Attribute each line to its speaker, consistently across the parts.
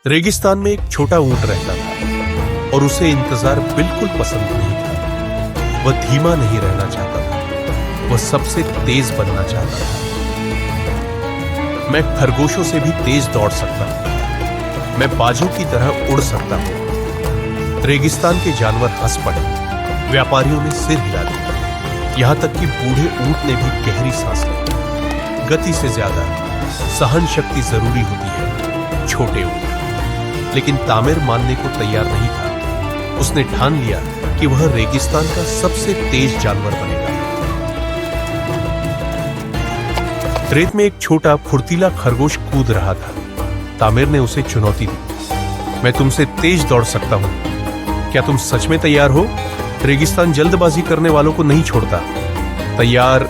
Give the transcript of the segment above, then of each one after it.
Speaker 1: रेगिस्तान में एक छोटा ऊंट रहता था और उसे इंतजार बिल्कुल पसंद नहीं था। वह धीमा नहीं रहना चाहता था, वह सबसे तेज बनना चाहता था। मैं खरगोशों से भी तेज दौड़ सकता हूं, मैं बाजों की तरह उड़ सकता हूं। रेगिस्तान के जानवर हंस पड़े, व्यापारियों ने सिर हिला दिया, यहां तक कि बूढ़े ऊंट ने भी गहरी सांस ली। गति से ज्यादा सहन शक्ति जरूरी होती है छोटे ऊंट। लेकिन तामिर मानने को तैयार नहीं था। उसने ठान लिया कि वह रेगिस्तान का सबसे तेज जानवर बनेगा। रेत में एक छोटा फुर्तीला खरगोश कूद रहा था। तामिर ने उसे चुनौती दी, मैं तुमसे तेज दौड़ सकता हूं, क्या तुम सच में तैयार हो? रेगिस्तान जल्दबाजी करने वालों को नहीं छोड़ता। तैयार,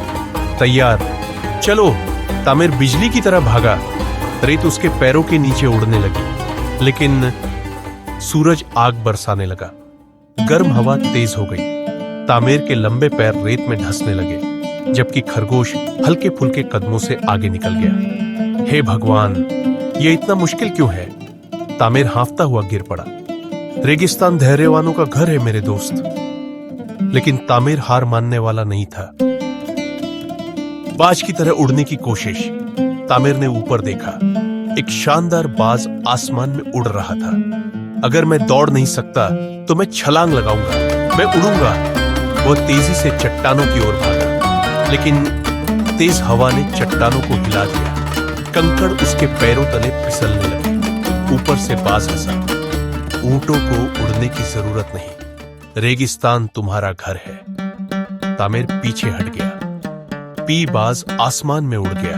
Speaker 1: तैयार, चलो। तामिर बिजली की तरह भागा। रेत उसके पैरों के नीचे उड़ने लगी, लेकिन सूरज आग बरसाने लगा। गर्म हवा तेज हो गई। तामिर के लंबे पैर रेत में धंसने लगे, जबकि खरगोश हल्के फुल्के कदमों से आगे निकल गया। हे भगवान, यह इतना मुश्किल क्यों है? तामिर हांफता हुआ गिर पड़ा। रेगिस्तान धैर्यवानों का घर है मेरे दोस्त। लेकिन तामिर हार मानने वाला नहीं था। बाज की तरह उड़ने की कोशिश। तामिर ने ऊपर देखा, एक शानदार बाज आसमान में उड़ रहा था। अगर मैं दौड़ नहीं सकता तो मैं छलांग लगाऊंगा, मैं उड़ूंगा। वह तेजी से चट्टानों की ओर भागा, लेकिन तेज हवा ने चट्टानों को हिला दिया। कंकड़ उसके पैरों तले फिसलने लगे। ऊपर से बाज हंसा, ऊंटों को उड़ने की जरूरत नहीं, रेगिस्तान तुम्हारा घर है। तामिर पीछे हट गया। पी बाज आसमान में उड़ गया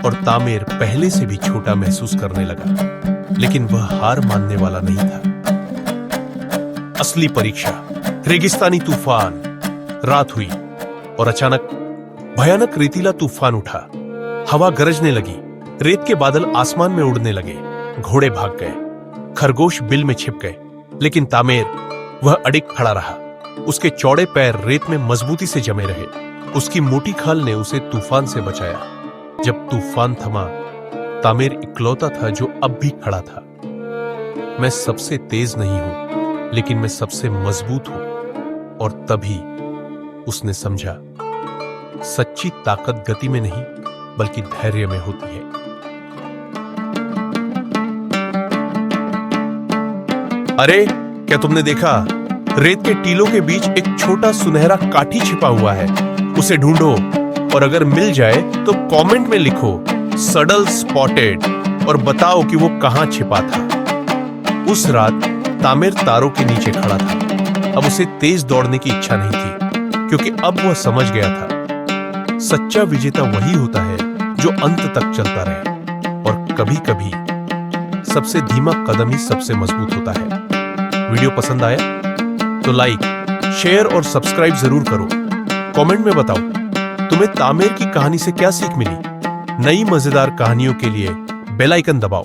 Speaker 1: और तामिर पहले से भी छोटा महसूस करने लगा। लेकिन वह हार मानने वाला नहीं था। असली परीक्षा, रेगिस्तानी तूफान। रात हुई और अचानक भयानक रेतीला तूफान उठा। हवा गरजने लगी, रेत के बादल आसमान में उड़ने लगे। घोड़े भाग गए, खरगोश बिल में छिप गए, लेकिन तामिर वह अडिग खड़ा रहा। उसके चौड़े पैर रेत में मजबूती से जमे रहे। उसकी मोटी खाल ने उसे तूफान से बचाया। जब तूफान थमा, तामिर इकलौता था जो अब भी खड़ा था। मैं सबसे तेज नहीं हूं, लेकिन मैं सबसे मजबूत हूं। और तभी उसने समझा, सच्ची ताकत गति में नहीं बल्कि धैर्य में होती है। अरे, क्या तुमने देखा? रेत के टीलों के बीच एक छोटा सुनहरा काठी छिपा हुआ है। उसे ढूंढो और अगर मिल जाए तो कमेंट में लिखो सडल स्पॉटेड और बताओ कि वो कहां छिपा था। उस रात तामिर तारों के नीचे खड़ा था। अब उसे तेज दौड़ने की इच्छा नहीं थी, क्योंकि अब वह समझ गया था, सच्चा विजेता वही होता है जो अंत तक चलता रहे। और कभी-कभी सबसे धीमा कदम ही सबसे मजबूत होता है। वीडियो पसंद आया तो लाइक, शेयर और सब्सक्राइब जरूर करो। कमेंट में बताओ तुम्हें तामिर की कहानी से क्या सीख मिली। नई मजेदार कहानियों के लिए बेल आइकन दबाओ।